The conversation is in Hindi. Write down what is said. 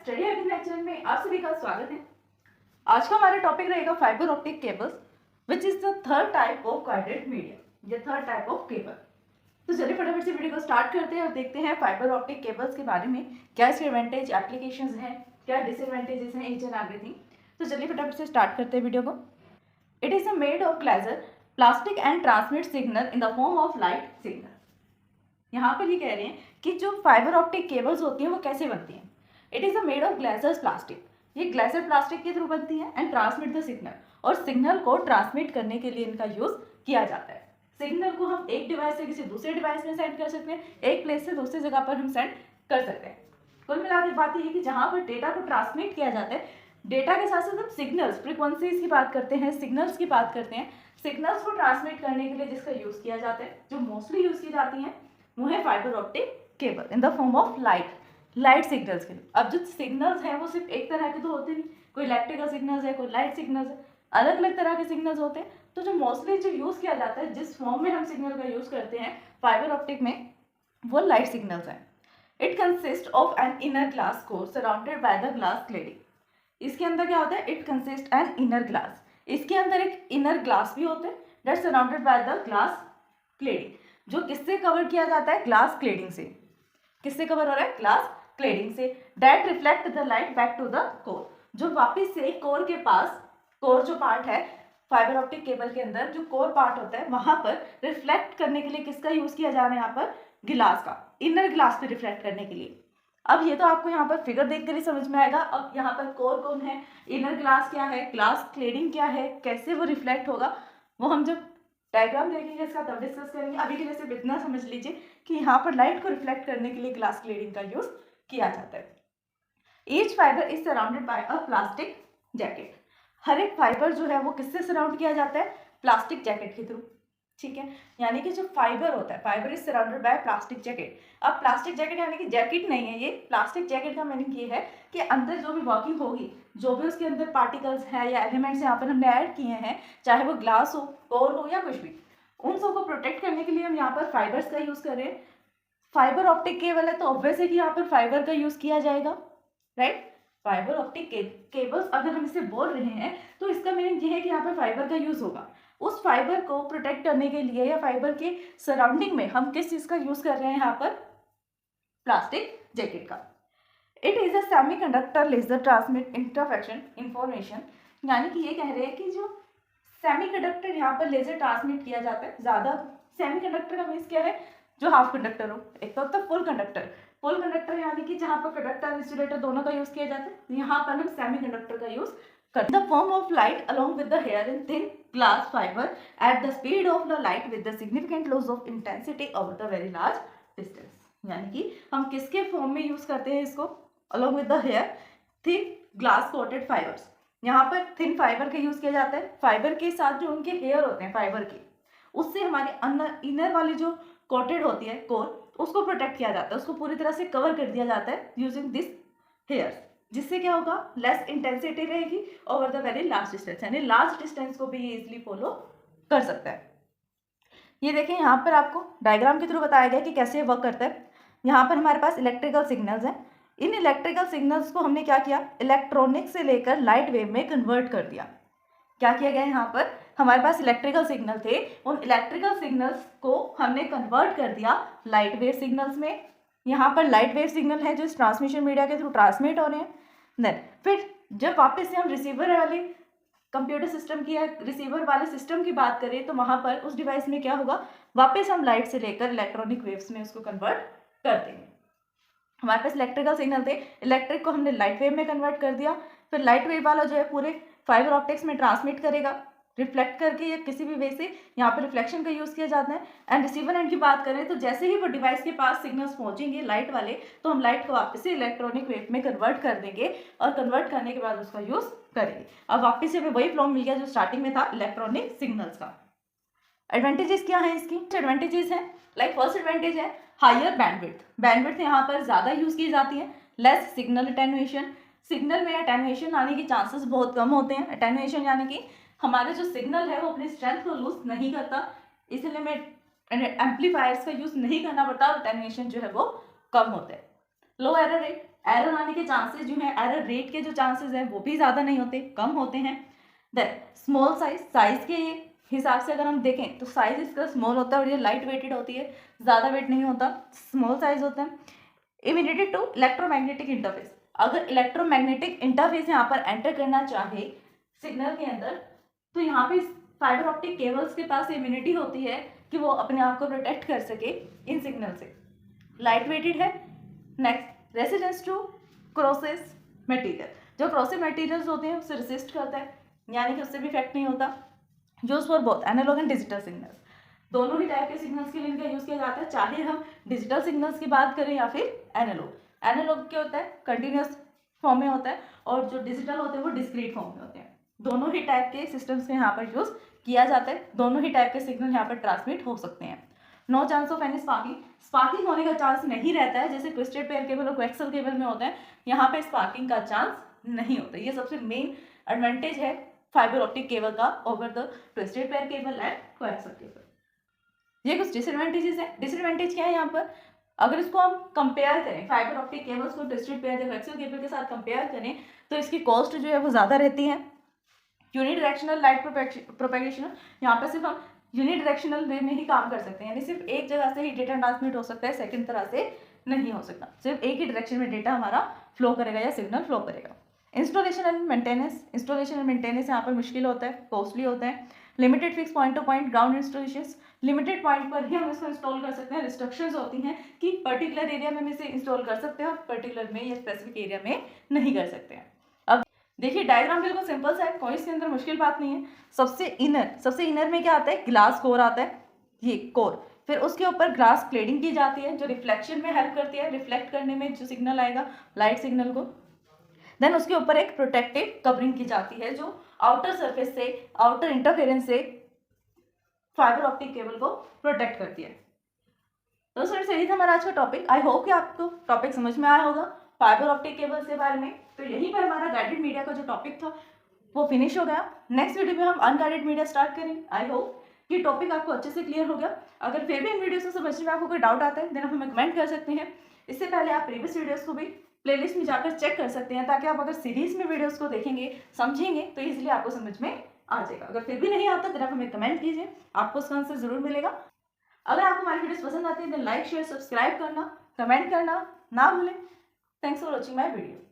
स्टडी अगेन लेक्चर में आप सभी का स्वागत है। आज का हमारा टॉपिक रहेगा fibre optic cables which is the third type of guided media, ये थर्ड टाइप ऑफ केबल। तो चलिए फटाफट से वीडियो को स्टार्ट करते हैं और देखते हैं फाइबर ऑप्टिक केबल्स के बारे में क्या इसके एडवांटेज एप्लीकेशंस हैं, क्या डिसएडवांटेजेस हैं, ईच एंड एवरीथिंग। तो चलिए फटाफट से स्टार्ट करते हैं वीडियो को। It is a made of glass plastic and transmit signal in the form of light signal. यहाँ पर ये कह रहे हैं कि जो फाइबर ऑप्टिक केबल्स होती हैं वो कैसे बनती हैं। It is a made of glasses plastic, ये ग्लासेस प्लास्टिक के थ्रू बनती है एंड ट्रांसमिट द सिग्नल, और सिग्नल को ट्रांसमिट करने के लिए इनका यूज़ किया जाता है। सिग्नल को हम एक डिवाइस से किसी दूसरे डिवाइस में सेंड कर सकते हैं, एक प्लेस से दूसरी जगह पर हम सेंड कर सकते हैं। कुल मिलाकर बात यह है कि जहाँ पर डेटा को ट्रांसमिट किया जाता है, डेटा के साथ साथ हम सिग्नल्स फ्रीक्वेंसीज की बात करते हैं, सिग्नल्स की बात करते हैं। सिग्नल्स को ट्रांसमिट करने के लिए जिसका यूज़ किया जाता है, जो मोस्टली यूज़ की जाती हैं, वो है fibre optic cable in the form of light signals के लिए। अब जो सिग्नल्स हैं वो सिर्फ एक तरह के तो होते नहीं, कोई इलेक्ट्रिकल सिग्नल्स है, कोई लाइट सिग्नल्स है, अलग अलग तरह के सिग्नल्स होते हैं। तो जो मोस्टली जो यूज़ किया जाता है, जिस फॉर्म में हम सिग्नल का यूज़ करते हैं फाइबर ऑप्टिक में, वो लाइट सिग्नल्स हैं। It consist of an inner glass core surrounded by the glass cladding. इसके अंदर क्या होता है, it consist an inner glass, इसके अंदर एक इनर ग्लास भी होता है that surrounded by the glass cladding, जो किससे कवर किया जाता है, ग्लास क्लेडिंग से। किससे कवर हो रहा है, ग्लास क्लेडिंग से। That reflect the light back to the core, जो वापस से कोर के पास, कोर जो पार्ट है फाइबर ऑप्टिक केबल के अंदर, जो कोर पार्ट होता है वहां पर रिफ्लेक्ट करने के लिए किसका यूज किया जा रहा है, यहाँ पर ग्लास का, इनर ग्लास पे रिफ्लेक्ट करने के लिए। अब ये तो आपको यहाँ पर फिगर देखकर ही समझ में आएगा। अब यहाँ पर कोर कौन है, इनर ग्लास क्या है, ग्लास क्लेडिंग क्या है, कैसे वो रिफ्लेक्ट होगा, वो हम जब डायग्राम देखेंगे इसका तब डिस्कस करेंगे। अभी के लिए सिर्फ इतना समझ लीजिए कि यहाँ पर लाइट को रिफ्लेक्ट करने के लिए ग्लास क्लेडिंग का यूज किया जाता है। Each fibre is surrounded by a plastic jacket. हर एक फाइबर जो है वो किससे सराउंड किया जाता है, प्लास्टिक जैकेट के थ्रू। ठीक है, यानी कि जो फाइबर होता है, fibre is surrounded bye plastic jacket. अब प्लास्टिक जैकेट यानी कि जैकेट नहीं है ये, प्लास्टिक जैकेट का मीनिंग ये है कि अंदर जो भी वर्किंग होगी, जो भी उसके अंदर पार्टिकल्स हैं या एलिमेंट्स यहाँ पर हमने ऐड किए हैं, चाहे वो ग्लास हो, कोर हो या कुछ भी, उन सबको प्रोटेक्ट करने के लिए हम यहाँ पर फाइबर्स का यूज कर रहे हैं। फाइबर ऑप्टिक केबल है तो ऑब्वियस है कि यहाँ पर फाइबर का यूज किया जाएगा, राइट। फाइबर ऑप्टिक केबल्स अगर हम इसे बोल रहे हैं तो इसका मीनिंग ये है कि यहाँ पर फाइबर का यूज होगा। उस फाइबर को प्रोटेक्ट करने के लिए या फाइबर के सराउंडिंग में हम किस चीज का यूज कर रहे हैं, यहाँ पर प्लास्टिक जैकेट का। It is a semiconductor laser transmit इंटरफेक्शन इंफॉर्मेशन, यानी कि ये कह रहे हैं कि जो सेमीकंडक्टर यहाँ पर लेजर ट्रांसमिट किया जाता है, ज्यादा सेमीकंडक्टर का मीन्स क्या है, जो हाफ कंडक्टर हो। एक तो होता है फुल कंडक्टर, फुल कंडक्टर यानी कि जहाँ पर कंडक्टर इंसुलेटर दोनों का यूज किया जाता है, यहाँ पर हम सेमीकंडक्टर का यूज करते हैं। The form of light along with the here in thin glass fibre at the speed of the light with the significant loss of intensity over the very large distance, यानी कि हम किसके फॉर्म में यूज करते हैं इसको, along with the hair thin glass coated fibres. यहाँ पर थिन फाइबर का यूज किया जाता है, फाइबर के साथ जो उनके हेयर होते हैं फाइबर के, उससे हमारे इनर वाली जो कोटेड होती है कोर, उसको प्रोटेक्ट किया जाता है, उसको पूरी तरह से कवर कर दिया जाता है यूजिंग दिस हेयर्स, जिससे क्या होगा, लेस इंटेंसिटी रहेगी over the very large distance, यानी लार्ज डिस्टेंस को भी ये इजिली फॉलो कर सकता है। ये देखें यहाँ पर आपको डायग्राम के थ्रू बताया गया कि कैसे वर्क करता है। यहाँ पर हमारे पास इलेक्ट्रिकल सिग्नल्स हैं, इन इलेक्ट्रिकल सिग्नल्स को हमने क्या किया, इलेक्ट्रॉनिक से लेकर लाइट वेव में कन्वर्ट कर दिया। क्या किया गया, यहाँ पर हमारे पास इलेक्ट्रिकल सिग्नल थे, उन इलेक्ट्रिकल सिग्नल्स को हमने कन्वर्ट कर दिया लाइट वेव सिग्नल्स में। यहाँ पर लाइट वेव सिग्नल है जो इस ट्रांसमिशन मीडिया के थ्रू ट्रांसमिट हो रहे हैं। देन फिर जब वापस से हम रिसीवर वाले कंप्यूटर सिस्टम की या रिसीवर वाले सिस्टम की बात करें तो वहाँ पर उस डिवाइस में क्या होगा, वापस हम लाइट से लेकर इलेक्ट्रॉनिक वेव्स में उसको कन्वर्ट कर देंगे। हमारे पास इलेक्ट्रिकल सिग्नल थे, इलेक्ट्रिक को हमने लाइट वेव में कन्वर्ट कर दिया, फिर लाइट वेव वाला जो है पूरे फाइबर ऑप्टिक्स में ट्रांसमिट करेगा रिफ्लेक्ट करके या किसी भी वे से, यहाँ पर रिफ्लेक्शन का यूज़ किया जाता है। एंड रिसीवर एंड की बात करें तो जैसे ही वो डिवाइस के पास सिग्नल्स पहुंचेंगे लाइट वाले, तो हम लाइट को वापस से इलेक्ट्रॉनिक वेव में कन्वर्ट कर देंगे और कन्वर्ट करने के बाद उसका यूज़ करेंगे। अब वापस से हमें वही फ्लो मिल गया जो स्टार्टिंग में था इलेक्ट्रॉनिक सिग्नल्स का। एडवांटेजेस क्या है इसकी, एडवांटेजेस हैं, लाइक फर्स्ट एडवांटेज है हायर बैंडविड्थ। बैंडविड्थ यहाँ पर ज़्यादा यूज़ की जाती है, लेस सिग्नल अटेन्युएशन। सिग्नल में अटेन्युएशन आने के चांसेस बहुत कम होते हैं। अटेन्युएशन यानी कि हमारे जो सिग्नल है वो अपनी स्ट्रेंथ को लूज नहीं करता, इसलिए हमें एम्पलीफायर्स का यूज़ नहीं करना पड़ता और अटेन्युएशन जो है वो कम होता है। लो एरर रेट, एरर आने के चांसेस जो है, एरर रेट के जो चांसेस हैं वो भी ज़्यादा नहीं होते, कम होते हैं। देन स्मॉल साइज के हिसाब से अगर हम देखें तो साइज इसका स्मॉल होता है और ये लाइट वेटेड होती है, ज़्यादा वेट नहीं होता, स्मॉल साइज होता है। इम्यूनिटी टू इलेक्ट्रोमैग्नेटिक इंटरफेस, अगर इलेक्ट्रोमैग्नेटिक इंटरफेस यहाँ पर एंटर करना चाहे सिग्नल के अंदर, तो यहाँ पे फाइबर ऑप्टिक केबल्स के पास इम्यूनिटी होती है कि वो अपने आप को प्रोटेक्ट कर सके इन सिग्नल से। लाइट वेटेड है। नेक्स्ट रेसिस्टेंस टू क्रोसिस मटेरियल, जो क्रोसिव मटेरियल्स होते हैं उससे रेसिस्ट करता है, यानी कि उससे भी इफेक्ट नहीं होता। Use for both analogue and digital signals, दोनों ही टाइप के सिग्नल्स के लिए इनका यूज किया जाता है, चाहे हम डिजिटल सिग्नल्स की बात करें या फिर एनालॉग। एनालॉग क्या होता है, कंटिन्यूस फॉर्म में होता है, और जो डिजिटल होते हैं वो डिस्क्रीट फॉर्म में होते हैं। दोनों ही टाइप के सिस्टम्स के यहाँ पर यूज किया जाता है, दोनों ही टाइप के सिग्नल यहाँ पर ट्रांसमिट हो सकते हैं। No chance of any sparking, sparking होने का चांस नहीं रहता है, जैसे ट्विस्टेड पेयर केबल और कोएक्सियल केबल में होता है, यहाँ पे स्पार्किंग का चांस नहीं होता। ये सबसे मेन एडवांटेज है फाइबर ऑप्टिक केबल का over the twisted pair cable and coaxial cable. ये कुछ डिसएडवांटेजेस हैं। डिसएडवांटेज क्या है यहाँ पर, अगर इसको हम कंपेयर करें फाइबर ऑप्टिक केबल्स को ट्विस्टेड पेयर या कोएक्सियल केबल के साथ कंपेयर करें तो इसकी कॉस्ट जो है वो ज़्यादा रहती है। यूनिडायरेक्शनल लाइट प्रोपेगेशन, यहाँ पर सिर्फ हम यूनिडायरेक्शनल वे में ही काम कर सकते हैं, यानी सिर्फ एक जगह से ही डेटा ट्रांसमिट हो सकता है, सेकंड तरह से नहीं हो सकता, सिर्फ एक ही डायरेक्शन में डेटा हमारा फ्लो करेगा या सिग्नल फ्लो करेगा। इंस्टॉलेशन एंड मेंटेनेंस यहाँ पर मुश्किल होता है, कॉस्टली होता है। Limited fix point two point ground installation, limited point पर ही हम इसको इंस्टॉल कर सकते हैं। रिस्ट्रिक्शंस होती हैं कि पर्टिकुलर एरिया में हम इसे इंस्टॉल कर सकते हैं और पर्टिकुलर में या स्पेसिफिक एरिया में नहीं कर सकते हैं। अब देखिए डायग्राम बिल्कुल सिंपल सा है, कोई इसके अंदर मुश्किल बात नहीं है। सबसे इनर में क्या आता है, ग्लास कोर आता है, ये कोर, फिर उसके ऊपर ग्लास क्लेडिंग की जाती है जो रिफ्लेक्शन में हेल्प करती है, रिफ्लेक्ट करने में जो सिग्नल आएगा लाइट सिग्नल को। देन उसके ऊपर एक प्रोटेक्टिव कवरिंग की जाती है जो आउटर सरफेस से, आउटर इंटरफेरेंस से फाइबर ऑप्टिक केबल को प्रोटेक्ट करती है। तो सर यही था हमारा आज का टॉपिक। आई होप कि आपको टॉपिक समझ में आया होगा फाइबर ऑप्टिक केबल्स के बारे में। तो यहीं पर हमारा गाइडेड मीडिया का जो टॉपिक था वो फिनिश हो गया। नेक्स्ट वीडियो में हम अनगाइडेड मीडिया स्टार्ट करेंगे। आई होप कि टॉपिक आपको अच्छे से क्लियर हो गया। अगर फिर भी इन वीडियोस को समझने में आपको कोई डाउट आता है देन आप हमें कमेंट कर सकते हैं। इससे पहले आप प्रीवियस वीडियोस को भी प्लेलिस्ट में जाकर चेक कर सकते हैं, ताकि आप अगर सीरीज में वीडियोस को देखेंगे समझेंगे तो इसलिए आपको समझ में आ जाएगा। अगर फिर भी नहीं आता तो आप हमें कमेंट कीजिए, आपको उसका आंसर जरूर मिलेगा। अगर आपको हमारी वीडियोस पसंद आती है तो लाइक शेयर सब्सक्राइब करना, कमेंट करना ना भूलें। Thanks for watching my video.